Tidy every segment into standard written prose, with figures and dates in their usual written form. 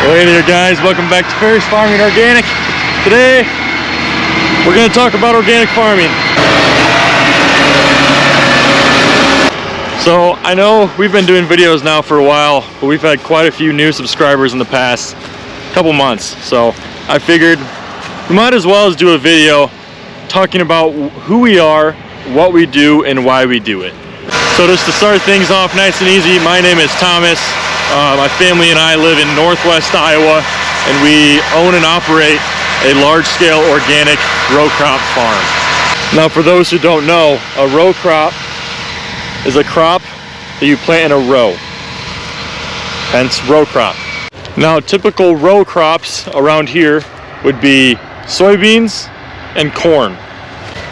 Hey there guys, welcome back to Ferris Farming Organic. Today we're going to talk about organic farming. So I know we've been doing videos now for a while, but we've had quite a few new subscribers in the past couple months. So I figured we might as well do a video talking about who we are, what we do, and why we do it. So just to start things off nice and easy, my name is Thomas. My family and I live in northwest Iowa, and we own and operate a large-scale organic row crop farm. Now, for those who don't know, a row crop is a crop that you plant in a row, hence row crop. Now, typical row crops around here would be soybeans and corn.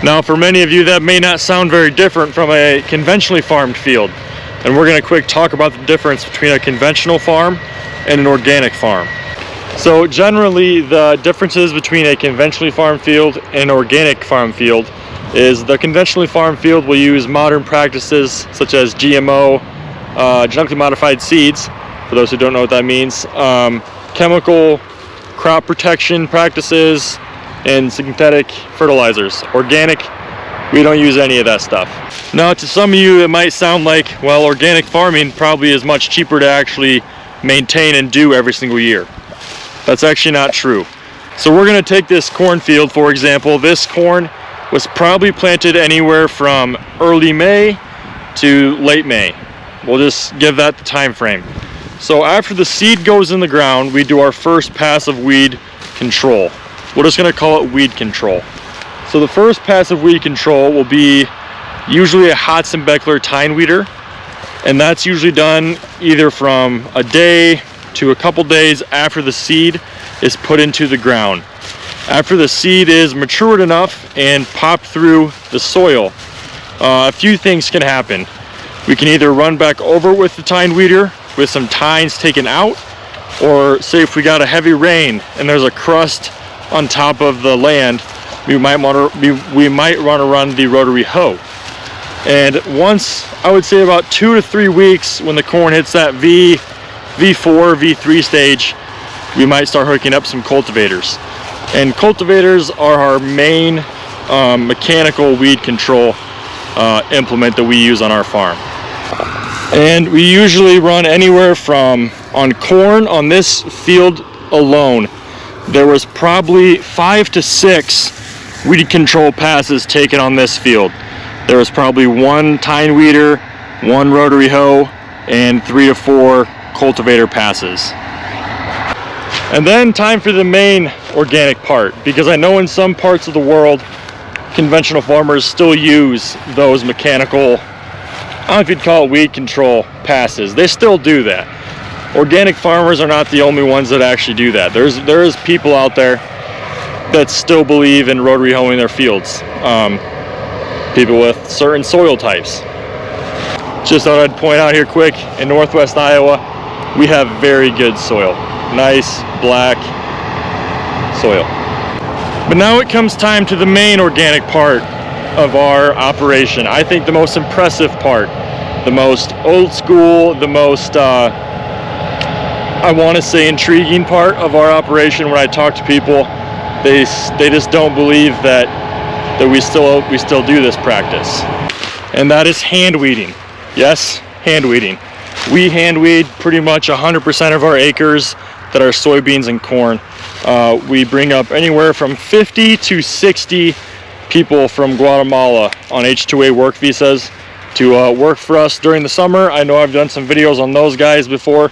Now, for many of you, that may not sound very different from a conventionally farmed field. And we're going to quick talk about the difference between a conventional farm and an organic farm. So generally, the differences between a conventionally farmed field and an organic farm field is the conventionally farmed field will use modern practices such as GMO, genetically modified seeds, for those who don't know what that means, chemical crop protection practices, and synthetic fertilizers. Organic, we don't use any of that stuff. Now, to some of you, it might sound like, well, organic farming probably is much cheaper to actually maintain and do every single year. That's actually not true. So we're going to take this cornfield, for example. This corn was probably planted anywhere from early May to late May. We'll just give that the time frame. So after the seed goes in the ground, we do our first pass of weed control. We're just going to call it weed control. So the first pass of weed control will be usually a Hotzenbeckler tine weeder, and that's usually done either from a day to a couple days after the seed is put into the ground. After the seed is matured enough and popped through the soil, a few things can happen. We can either run back over with the tine weeder with some tines taken out, or say if we got a heavy rain and there's a crust on top of the land, we might run the rotary hoe. And once, I would say about 2 to 3 weeks, when the corn hits that V4, V3 stage, we might start hooking up some cultivators. And cultivators are our main mechanical weed control implement that we use on our farm. And we usually run anywhere from, on corn, on this field alone, there was probably 5 to 6 weed control passes taken on this field. There was probably 1 tine weeder, 1 rotary hoe, and 3 to 4 cultivator passes. And then time for the main organic part, because I know in some parts of the world, conventional farmers still use those mechanical, I don't know if you'd call it weed control passes. They still do that. Organic farmers are not the only ones that actually do that. There is people out there that still believe in rotary hoeing their fields. People with certain soil types. Just thought I'd point out here quick, in northwest Iowa, we have very good soil. Nice, black soil. But now it comes time to the main organic part of our operation. I think the most impressive part, the most old school, the most, I want to say, intriguing part of our operation. When I talk to people, they just don't believe that we still do this practice, and that is hand weeding. Yes, hand weeding. We hand weed pretty much 100% of our acres that are soybeans and corn. We bring up anywhere from 50 to 60 people from Guatemala on H-2A work visas to work for us during the summer. I know I've done some videos on those guys before,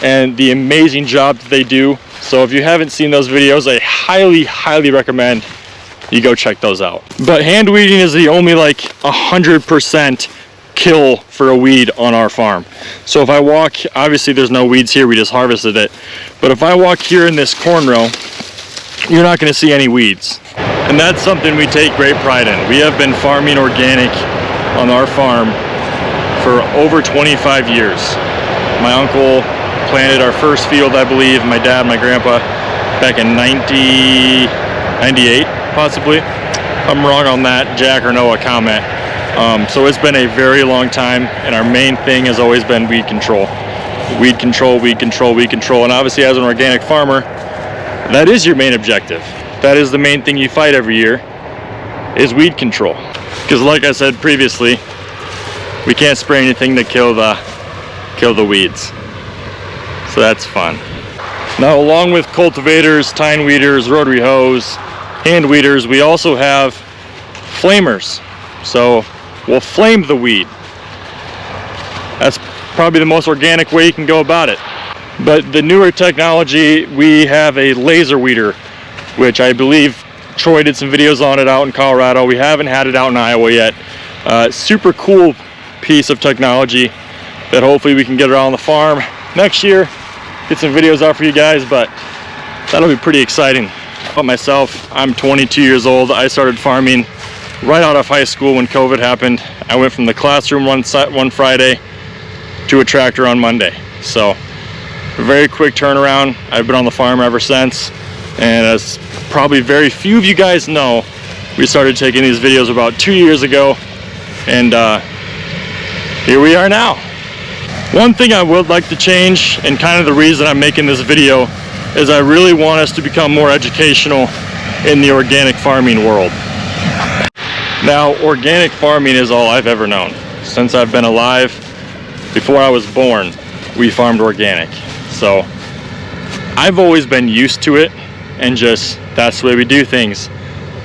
and the amazing job that they do. So if you haven't seen those videos, I highly recommend you go check those out. But hand weeding is the only 100% kill for a weed on our farm. So if I walk, obviously there's no weeds here, we just harvested it. But if I walk here in this corn row, you're not going to see any weeds. And that's something we take great pride in. We have been farming organic on our farm for over 25 years. My uncle planted our first field, I believe, my dad, my grandpa, back in 98, possibly. If I'm wrong on that, Jack or Noah, comment. So it's been a very long time, and our main thing has always been weed control. weed control, weed control, weed control. And obviously as an organic farmer, that is your main objective. That is the main thing you fight every year, is weed control. Because like I said previously, we can't spray anything to kill the weeds. So that's fun. Now, along with cultivators, tine weeders, rotary hoes, hand weeders, we also have flamers. So we'll flame the weed. That's probably the most organic way you can go about it. But the newer technology, we have a laser weeder, which I believe Troy did some videos on it out in Colorado. We haven't had it out in Iowa yet. Super cool piece of technology that hopefully we can get around the farm next year. Get some videos out for you guys, but that'll be pretty exciting. But myself, I'm 22 years old. I started farming right out of high school when COVID happened. I went from the classroom one Friday to a tractor on Monday. So a very quick turnaround. I've been on the farm ever since. And as probably very few of you guys know, we started taking these videos about 2 years ago. And here we are now. One thing I would like to change, and kind of the reason I'm making this video, is I really want us to become more educational in the organic farming world. Now, organic farming is all I've ever known. Since I've been alive, before I was born, we farmed organic. So I've always been used to it, and just, that's the way we do things.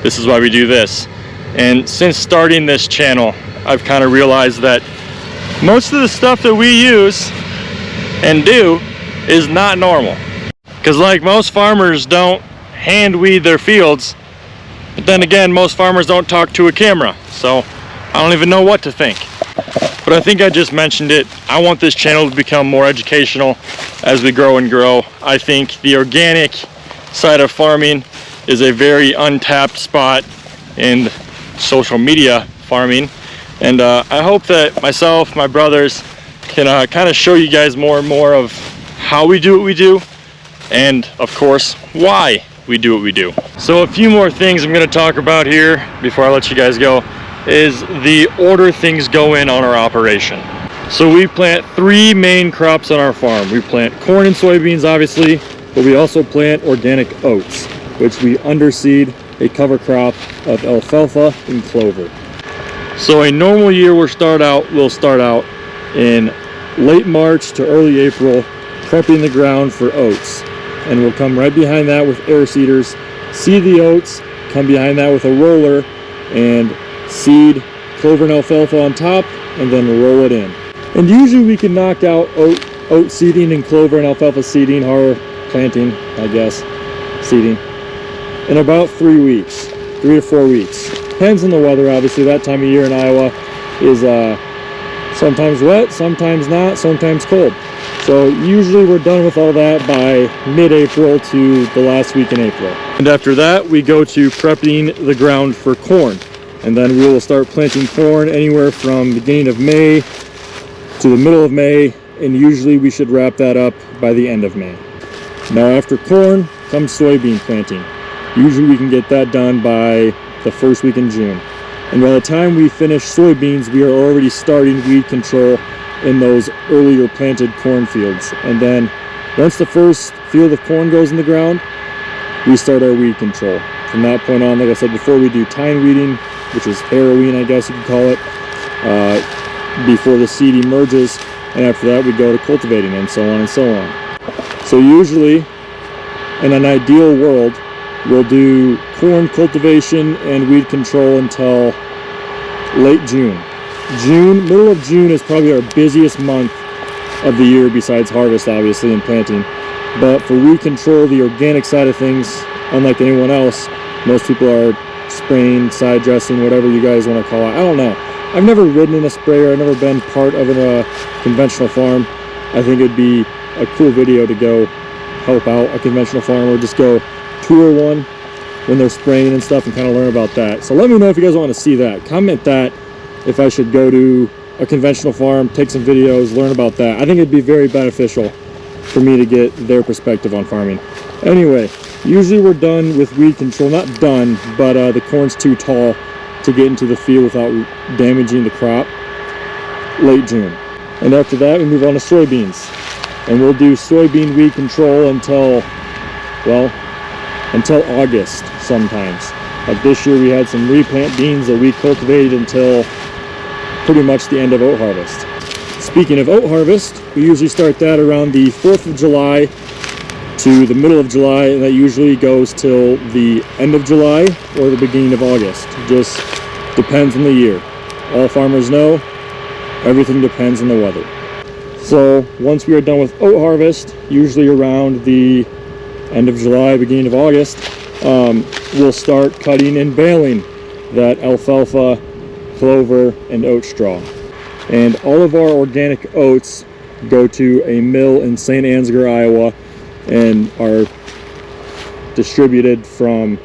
This is why we do this. And since starting this channel, I've kind of realized that most of the stuff that we use and do is not normal. Because like most farmers don't hand weed their fields, but then again, most farmers don't talk to a camera, so I don't even know what to think. But I think I just mentioned it. I want this channel to become more educational as we grow and grow. I think the organic side of farming is a very untapped spot in social media farming. And I hope that myself, my brothers, can kind of show you guys more and more of how we do what we do, and of course, why we do what we do. So a few more things I'm going to talk about here before I let you guys go is the order things go in on our operation. So we plant 3 main crops on our farm. We plant corn and soybeans, obviously, but we also plant organic oats, which we underseed a cover crop of alfalfa and clover. So a normal year we'll start out in late March to early April, prepping the ground for oats. And we'll come right behind that with air seeders, seed the oats, come behind that with a roller, and seed clover and alfalfa on top, and then roll it in. And usually we can knock out oat seeding and clover and alfalfa seeding, or planting, I guess, seeding, in about 3 weeks, 3 to 4 weeks. Depends on the weather, obviously. That time of year in Iowa is sometimes wet, sometimes not, sometimes cold. So usually we're done with all that by mid-April to the last week in April. And after that, we go to prepping the ground for corn. And then we will start planting corn anywhere from beginning of May to the middle of May, and usually we should wrap that up by the end of May. Now after corn comes soybean planting. Usually we can get that done by the first week in June. And by the time we finish soybeans, we are already starting weed control in those earlier planted cornfields. And then once the first field of corn goes in the ground, we start our weed control. From that point on, like I said before, we do tine weeding, which is harrowing, I guess you could call it, before the seed emerges. And after that, we go to cultivating, and so on and so on. So usually, in an ideal world, we'll do corn cultivation and weed control until late June. Middle of June is probably our busiest month of the year, besides harvest, obviously, and planting. But for weed control, the organic side of things, unlike anyone else, most people are spraying, side dressing, whatever you guys want to call it. I don't know. I've never ridden in a sprayer. I've never been part of a conventional farm. I think it'd be a cool video to go help out a conventional farm, or just go tour one when they're spraying and stuff and kind of learn about that. So let me know if you guys want to see that. Comment that if I should go to a conventional farm, take some videos, learn about that. I think it'd be very beneficial for me to get their perspective on farming. Anyway, usually we're done with weed control. Not done, but the corn's too tall to get into the field without damaging the crop. Late June. And after that, we move on to soybeans. And we'll do soybean weed control until, well, until August sometimes. Like this year we had some replant beans that we cultivated until pretty much the end of oat harvest. Speaking of oat harvest, we usually start that around the 4th of July to the middle of July, and that usually goes till the end of July or the beginning of August. Just depends on the year. All farmers know, everything depends on the weather. So once we are done with oat harvest, usually around the end of July, beginning of August, we'll start cutting and baling that alfalfa, clover, and oat straw. And all of our organic oats go to a mill in St. Ansgar, Iowa, and are distributed from,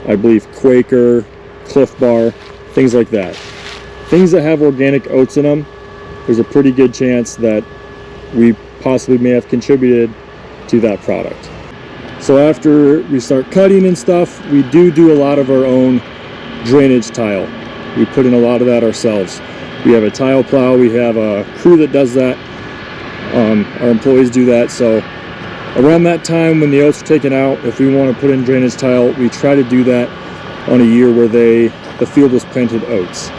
I believe, Quaker, Cliff Bar, things like that. Things that have organic oats in them, there's a pretty good chance that we possibly may have contributed to that product. So after we start cutting and stuff, we do a lot of our own drainage tile. We put in a lot of that ourselves. We have a tile plow, we have a crew that does that. Our employees do that. So around that time when the oats are taken out, if we want to put in drainage tile, we try to do that on a year where the field was planted oats.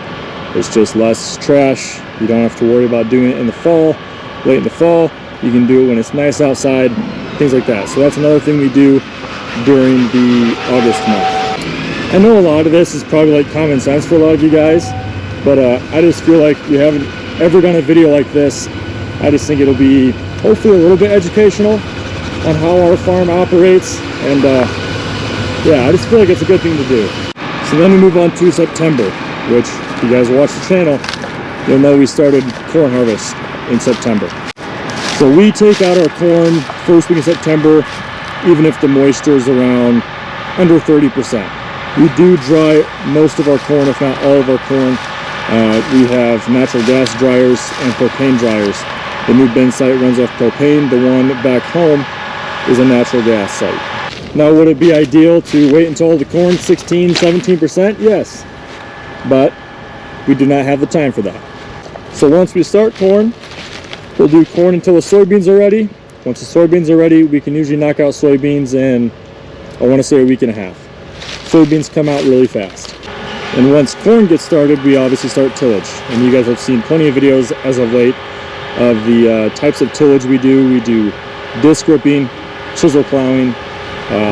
It's just less trash. You don't have to worry about doing it in the fall, late in the fall. You can do it when it's nice outside, things like that. So that's another thing we do during the August month. I know a lot of this is probably like common sense for a lot of you guys, but I just feel like we haven't ever done a video like this. I just think it'll be hopefully a little bit educational on how our farm operates, and yeah, I just feel like it's a good thing to do. So then we move on to September, which if you guys watch the channel, you'll know we started corn harvest in September. So we take out our corn first week of September, even if the moisture is around under 30%. We do dry most of our corn, if not all of our corn. We have natural gas dryers and propane dryers. The new bin site runs off propane. The one back home is a natural gas site. Now, would it be ideal to wait until the corn 16, 17%? Yes, but we do not have the time for that. So once we start corn, we'll do corn until the soybeans are ready. Once the soybeans are ready, we can usually knock out soybeans in, I want to say, a week and a half. Soybeans come out really fast. And once corn gets started, we obviously start tillage. And you guys have seen plenty of videos as of late of the types of tillage we do. We do disc ripping, chisel plowing,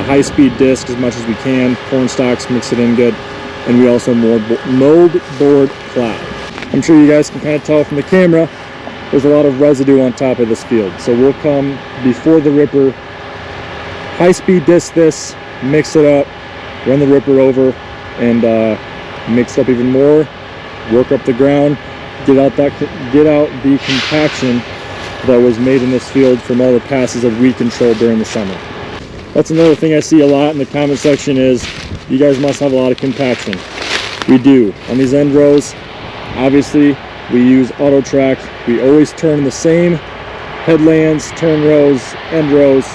high-speed disc as much as we can, corn stalks, mix it in good, and we also mold board plow. I'm sure you guys can kind of tell from the camera, there's a lot of residue on top of this field. So we'll come before the ripper, high-speed disc this, mix it up, run the ripper over, and mix up even more, work up the ground, get out the compaction that was made in this field from all the passes of weed control during the summer. That's another thing I see a lot in the comment section is, you guys must have a lot of compaction. We do. On these end rows, obviously, we use auto track. We always turn the same headlands, turn rows, end rows,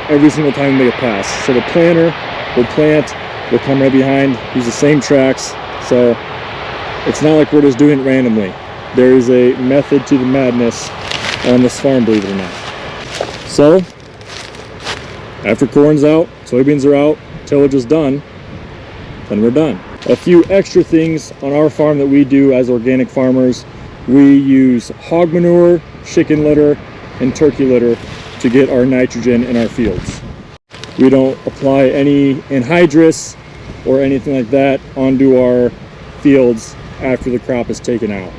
every single time we make a pass. So the planter will plant, will come right behind, use the same tracks. So it's not like we're just doing it randomly. There is a method to the madness on this farm, believe it or not. So after corn's out, soybeans are out, tillage is done, then we're done. A few extra things on our farm that we do as organic farmers. We use hog manure, chicken litter, and turkey litter to get our nitrogen in our fields. We don't apply any anhydrous or anything like that onto our fields after the crop is taken out.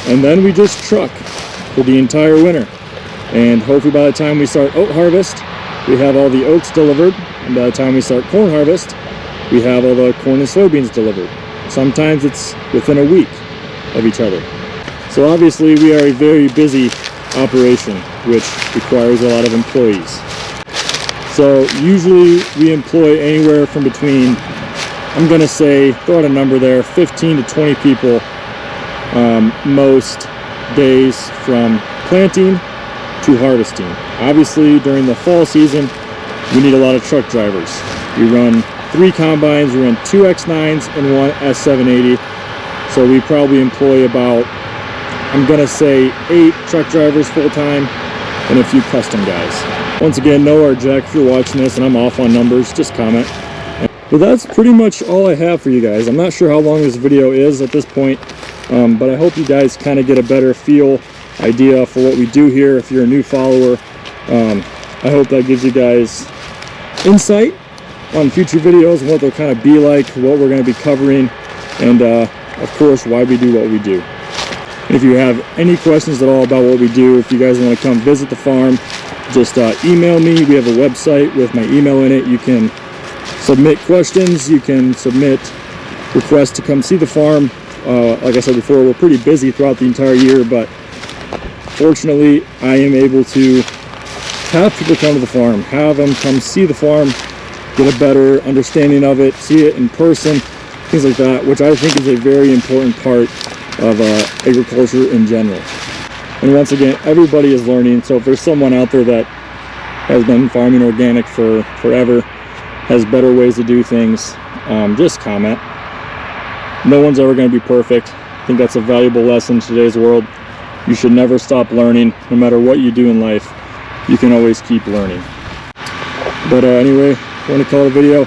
And then we just truck for the entire winter. And hopefully by the time we start oat harvest, we have all the oats delivered. And by the time we start corn harvest, we have all the corn and soybeans delivered. Sometimes it's within a week of each other. So obviously we are a very busy operation, which requires a lot of employees. So usually we employ anywhere from between, I'm gonna say, throw out a number there, 15 to 20 people most days from planting to harvesting. Obviously during the fall season, we need a lot of truck drivers. We run 3 combines, we run 2 X9s and 1 S780. So we probably employ about I'm gonna say 8 truck drivers full-time and a few custom guys. Once again, Noah or Jack, if you're watching this and I'm off on numbers, just comment. But that's pretty much all I have for you guys. I'm not sure how long this video is at this point, but I hope you guys kind of get a better idea for what we do here. If you're a new follower, I hope that gives you guys insight on future videos and what they'll kind of be like, what we're going to be covering, and of course why we do what we do. And if you have any questions at all about what we do, if you guys want to come visit the farm, just email me. We have a website with my email in it. You can submit questions, you can submit requests to come see the farm. Like I said before, we're pretty busy throughout the entire year, but fortunately I am able to have people come to the farm, have them come see the farm, get a better understanding of it, see it in person, things like that, which I think is a very important part of agriculture in general. And once again, everybody is learning, so if there's someone out there that has been farming organic for forever, has better ways to do things, just comment. No one's ever going to be perfect. I think that's a valuable lesson in today's world. You should never stop learning. No matter what you do in life, you can always keep learning. But anyway, I want to call it a video.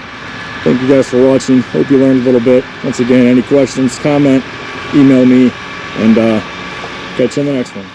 Thank you guys for watching. Hope you learned a little bit. Once again, any questions, comment, email me, and catch you in the next one.